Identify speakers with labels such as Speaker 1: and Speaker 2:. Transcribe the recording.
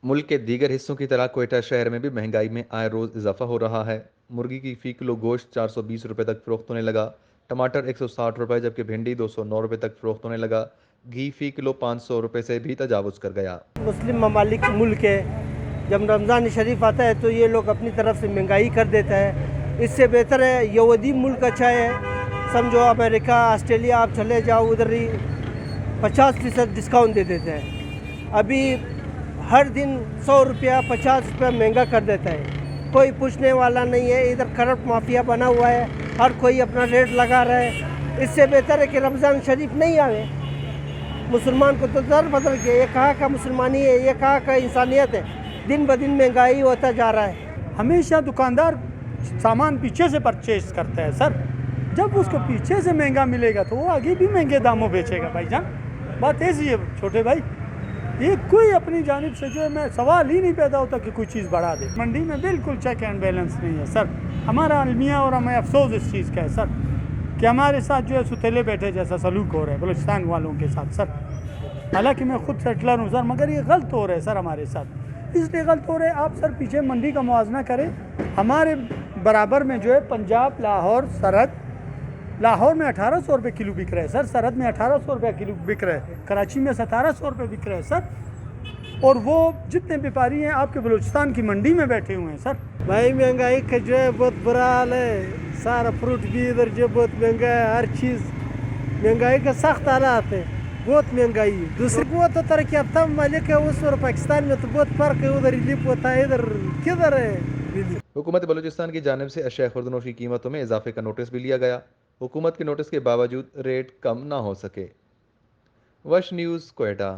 Speaker 1: मुल्क के दीगर हिस्सों की तरह क्वेटा शहर में भी महंगाई में आए रोज़ इजाफा हो रहा है। मुर्गी की फ़ी किलो गोश्त 420 रुपये तक फ़रोख्त होने लगा। टमाटर 160 रुपये जबकि भिंडी 209 रुपये तक फ़रोख्त होने लगा। घी फ़ी किलो 500 रुपये से भी तजावुज़ कर गया।
Speaker 2: मुस्लिम ममालिक मुल्क है, जब रमज़ान शरीफ आता है तो ये लोग अपनी तरफ से महंगाई कर देता है। इससे बेहतर है यहूदी मुल्क अच्छा है। समझो अमेरिका, ऑस्ट्रेलिया आप चले जाओ, उधर ही 50% डिस्काउंट दे देते हैं। अभी हर दिन 100 रुपया 50 रुपया महंगा कर देता है, कोई पूछने वाला नहीं है। इधर करप्ट माफिया बना हुआ है, हर कोई अपना रेट लगा रहा है। इससे बेहतर है कि रमज़ान शरीफ नहीं आवे। मुसलमान को तो दर बदल के, ये कहाँ का मुसलमानी है, ये कहाँ का इंसानियत है। दिन ब दिन महंगाई होता जा रहा है।
Speaker 3: हमेशा दुकानदार सामान पीछे से परचेज करता है सर। जब उसको पीछे से महंगा मिलेगा तो वो आगे भी महंगे दामों बेचेगा भाईजान। बात ऐसी है छोटे भाई, ये कोई अपनी जानिब से जो है मैं सवाल ही नहीं पैदा होता कि कोई चीज़ बढ़ा दे। मंडी में बिल्कुल चेक एंड बैलेंस नहीं है सर। हमारा अलमिया और हमें अफसोस इस चीज़ का है सर कि हमारे साथ जो है सुथेले बैठे जैसा सलूक हो रहा है बलूचिस्तान वालों के साथ सर। हालांकि मैं खुद सेटलर हूँ सर, मगर ये गलत हो रहा है सर हमारे साथ। इसलिए गलत हो रहे हैं। आप सर पीछे मंडी का मुआवजा करें। हमारे बराबर में जो है पंजाब, लाहौर, सरहद, लाहौर में 1800 रुपये किलो बिक रहा है सर। सरहद में 1800 रुपये किलो बिक रहा है। कराची में 1700 रुपये बिक रहा है सर। और वो जितने व्यापारी हैं आपके बलूचिस्तान की मंडी में बैठे हुए हैं सर।
Speaker 2: भाई महंगाई का जो है बहुत बुरा हाल है। सारा फ्रूट भी इधर जो बहुत महंगा है, हर चीज़ महंगाई का सख्त हालात है, बहुत महंगाई है। दूसरी वो तो तरक्की अब तब मालिक है उस और पाकिस्तान में तो बहुत फ़र्क है। उधर रिलीफ होता है, इधर किधर है।
Speaker 1: हुकूमत बलूचिस्तान की जानिब से अशिया खुर्दनोश की कीमतों में इजाफे का नोटिस भी लिया गया। हुकूमत के नोटिस के बावजूद रेट कम ना हो सके। वश न्यूज़, क्वेटा।